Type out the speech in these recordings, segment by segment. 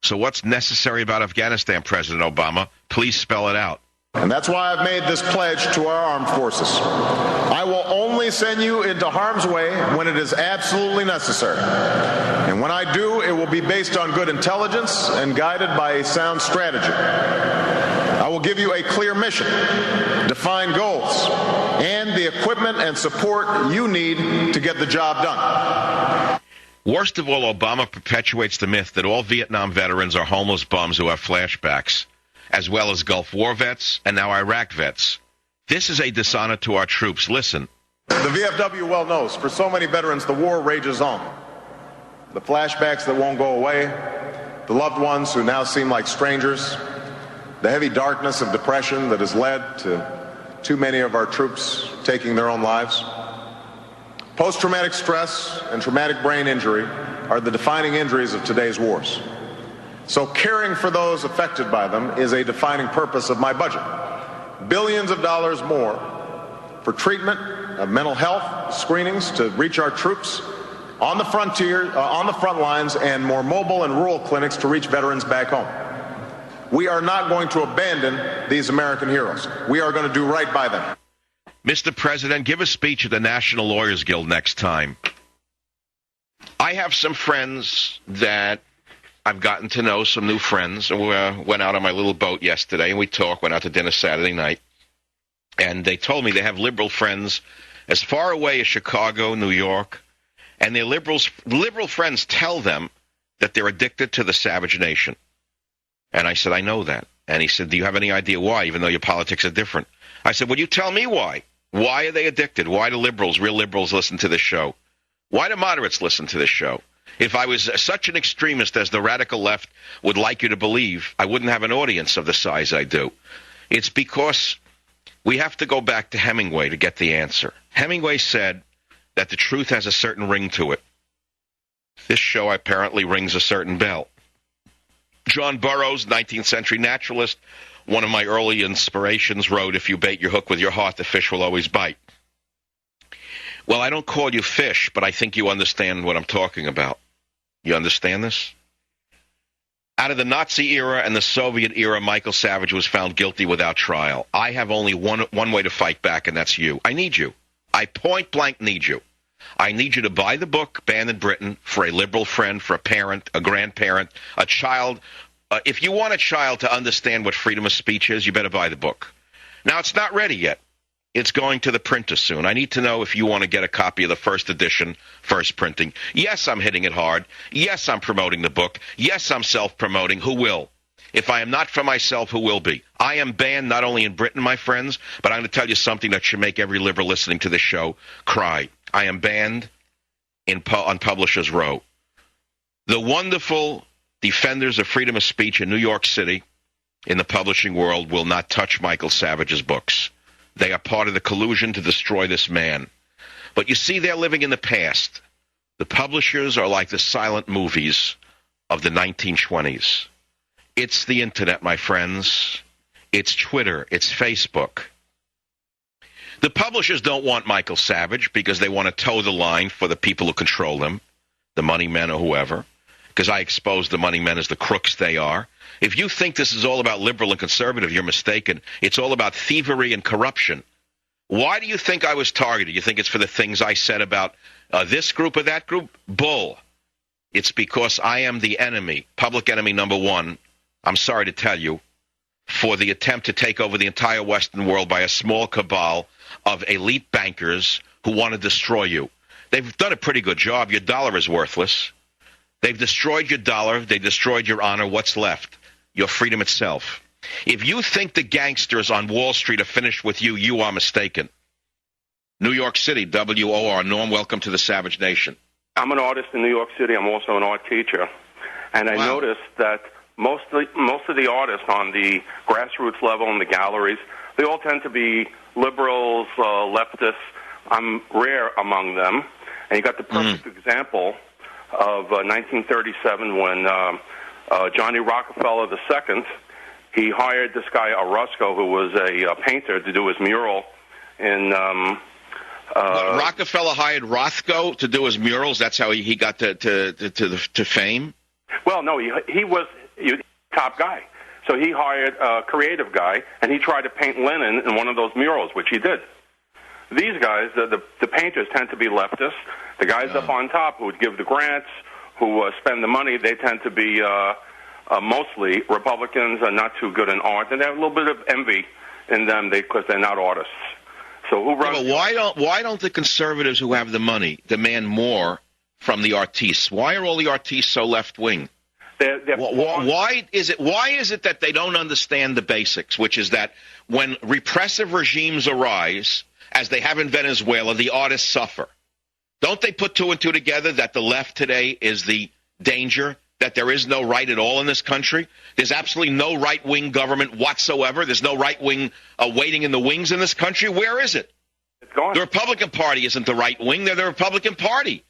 So what's necessary about Afghanistan, President Obama? Please spell it out. And that's why I've made this pledge to our armed forces. I will only send you into harm's way when it is absolutely necessary. And when I do, it will be based on good intelligence and guided by a sound strategy. I will give you a clear mission, defined goals, and the equipment and support you need to get the job done. Worst of all, Obama perpetuates the myth that all Vietnam veterans are homeless bums who have flashbacks, as well as Gulf War vets and now Iraq vets. This is a dishonor to our troops. Listen. The VFW well knows, for so many veterans, the war rages on. The flashbacks that won't go away, the loved ones who now seem like strangers, the heavy darkness of depression that has led to too many of our troops taking their own lives. Post-traumatic stress and traumatic brain injury are the defining injuries of today's wars. So caring for those affected by them is a defining purpose of my budget. Billions of dollars more for treatment of mental health screenings to reach our troops on the frontier, on the front lines, and more mobile and rural clinics to reach veterans back home. We are not going to abandon these American heroes. We are going to do right by them. Mr. President, give a speech at the National Lawyers Guild next time. I have some friends that I've gotten to know, some new friends. We went out on my little boat yesterday, and we talked, went out to dinner Saturday night. And they told me they have liberal friends as far away as Chicago, New York, and their liberal friends tell them that they're addicted to the Savage Nation. And I said, I know that. And he said, do you have any idea why, even though your politics are different? I said, well, you tell me why. Why are they addicted? Why do liberals, real liberals, listen to this show? Why do moderates listen to this show? If I was such an extremist as the radical left would like you to believe, I wouldn't have an audience of the size I do. It's because we have to go back to Hemingway to get the answer. Hemingway said that the truth has a certain ring to it. This show apparently rings a certain bell. John Burroughs, 19th century naturalist, one of my early inspirations, wrote, if you bait your hook with your heart, the fish will always bite. Well, I don't call you fish, but I think you understand what I'm talking about. You understand this? Out of the Nazi era and the Soviet era, Michael Savage was found guilty without trial. I have only one way to fight back, and that's you. I need you. I point blank need you. I need you to buy the book, Banned in Britain, for a liberal friend, for a parent, a grandparent, a child. If you want a child to understand what freedom of speech is, you better buy the book. Now, it's not ready yet. It's going to the printer soon. I need to know if you want to get a copy of the first edition, first printing. Yes, I'm hitting it hard. Yes, I'm promoting the book. Yes, I'm self-promoting. Who will? If I am not for myself, who will be? I am banned not only in Britain, my friends, but I'm going to tell you something that should make every liberal listening to this show cry. I am banned on Publishers Row. The wonderful defenders of freedom of speech in New York City, in the publishing world, will not touch Michael Savage's books. They are part of the collusion to destroy this man. But you see, they're living in the past. The publishers are like the silent movies of the 1920s. It's the internet, my friends. It's Twitter. It's Facebook. The publishers don't want Michael Savage because they want to toe the line for the people who control them, the money men or whoever, because I expose the money men as the crooks they are. If you think this is all about liberal and conservative, you're mistaken. It's all about thievery and corruption. Why do you think I was targeted? You think it's for the things I said about this group or that group? Bull. It's because I am the enemy, public enemy number one, I'm sorry to tell you, for the attempt to take over the entire Western world by a small cabal of elite bankers who want to destroy you. They've done a pretty good job. Your dollar is worthless. They've destroyed your dollar. They destroyed your honor. What's left? Your freedom itself. If you think the gangsters on Wall Street are finished with you, you are mistaken. New York City, WOR. Norm, welcome to the Savage Nation. I'm an artist in New York City. I'm also an art teacher. And I noticed that most of the artists on the grassroots level in the galleries, they all tend to be liberals, leftists. I'm rare among them. And you got the perfect example of 1937 when Johnny Rockefeller II, he hired this guy Orozco, who was a painter, to do his mural in Rockefeller hired Rothko to do his murals. That's how he got to fame. Well, no, he was top guy. So he hired a creative guy, and he tried to paint Lenin in one of those murals, which he did. These guys, the painters, tend to be leftists. The guys up on top who would give the grants, who spend the money, they tend to be mostly Republicans, are not too good in art, and they have a little bit of envy in them because they're not artists. So who runs? Yeah, but why don't the conservatives who have the money demand more from the artistes? Why are all the artistes so left wing? Why is it that they don't understand the basics, which is that when repressive regimes arise, as they have in Venezuela, the artists suffer? Don't they put two and two together that the left today is the danger, that there is no right at all in this country? There's absolutely no right-wing government whatsoever. There's no right-wing waiting in the wings in this country. Where is it? It's gone. The Republican Party isn't the right wing. They're the Republican Party.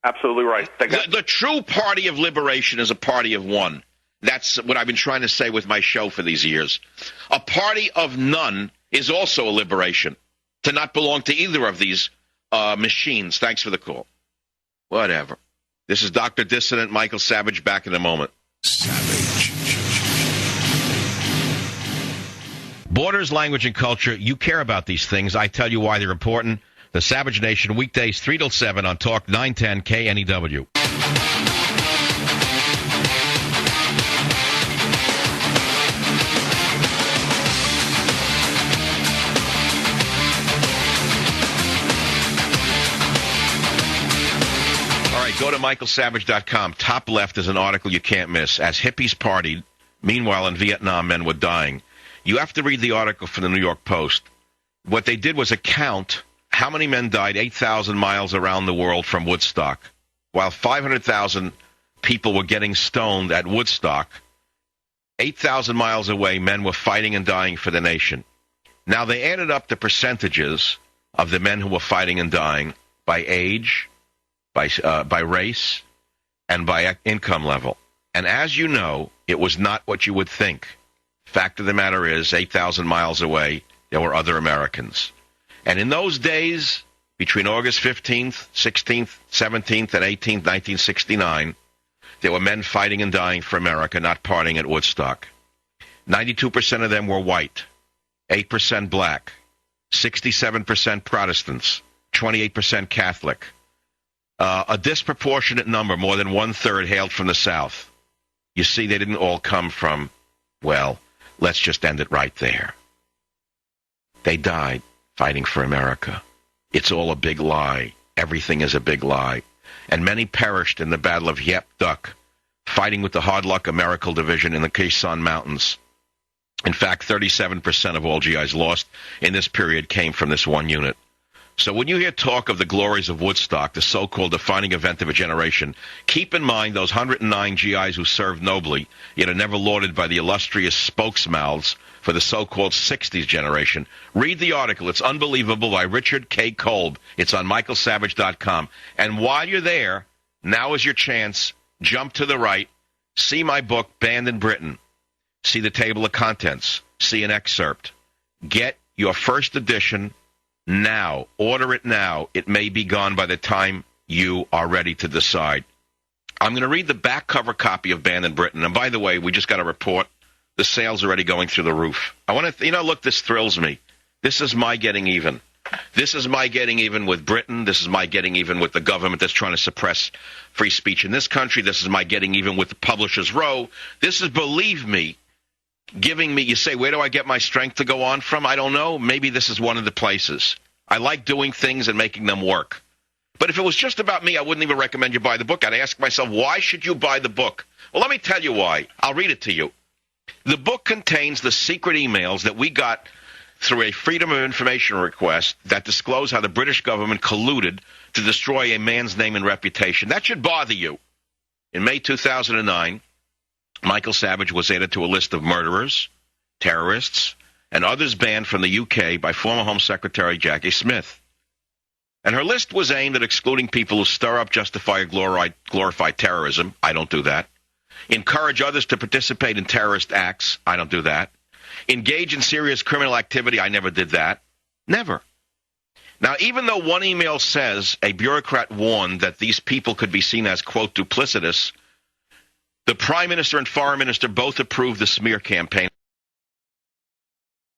Absolutely right. The true party of liberation is a party of one. That's what I've been trying to say with my show for these years. A party of none is also a liberation, to not belong to either of these machines. Thanks for the call. Whatever. This is Dr. Dissident Michael Savage, back in a moment. Savage. Borders, language, and culture. You care about these things. I tell you why they're important. The Savage Nation, weekdays 3 till 7 on Talk 910 KNEW. Go to michaelsavage.com. Top left is an article you can't miss. As hippies partied, meanwhile in Vietnam men were dying. You have to read the article from the New York Post. What they did was count how many men died 8,000 miles around the world from Woodstock. While 500,000 people were getting stoned at Woodstock, 8,000 miles away, men were fighting and dying for the nation. Now, they added up the percentages of the men who were fighting and dying by age, by race, and by income level. And as you know, it was not what you would think. Fact of the matter is, 8,000 miles away, there were other Americans. And in those days, between August 15th, 16th, 17th, and 18th, 1969, there were men fighting and dying for America, not partying at Woodstock. 92% of them were white, 8% black, 67% Protestants, 28% Catholic. A disproportionate number, more than one-third, hailed from the South. You see, they didn't all come from, well, let's just end it right there. They died fighting for America. It's all a big lie. Everything is a big lie. And many perished in the Battle of Yep Duck, fighting with the Hard Luck American Division in the Khe Sanh Mountains. In fact, 37% of all GIs lost in this period came from this one unit. So when you hear talk of the glories of Woodstock, the so-called defining event of a generation, keep in mind those 109 GIs who served nobly, yet are never lauded by the illustrious spokesmouths for the so-called 60s generation. Read the article. It's unbelievable, by Richard K. Kolb. It's on michaelsavage.com. And while you're there, now is your chance. Jump to the right. See my book, Banned in Britain. See the table of contents. See an excerpt. Get your first edition now. Order it now. It may be gone by the time you are ready to decide. I'm going to read the back cover copy of Banned in Britain. And by the way, we just got a report. The sales are already going through the roof. I want to, look, this thrills me. This is my getting even. This is my getting even with Britain. This is my getting even with the government that's trying to suppress free speech in this country. This is my getting even with the Publishers Row. This is, believe me, giving me, you say, where do I get my strength to go on from? I don't know. Maybe this is one of the places. I like doing things and making them work. But if it was just about me, I wouldn't even recommend you buy the book. I'd ask myself, why should you buy the book? Well, let me tell you why. I'll read it to you. The book contains the secret emails that we got through a Freedom of Information request that disclose how the British government colluded to destroy a man's name and reputation. That should bother you. In May 2009, Michael Savage was added to a list of murderers, terrorists, and others banned from the UK by former Home Secretary Jackie Smith. And her list was aimed at excluding people who stir up, justify, or glorify terrorism. I don't do that. Encourage others to participate in terrorist acts. I don't do that. Engage in serious criminal activity. I never did that. Never. Now, even though one email says a bureaucrat warned that these people could be seen as, quote, duplicitous, The Prime Minister and Foreign Minister both approved the smear campaign.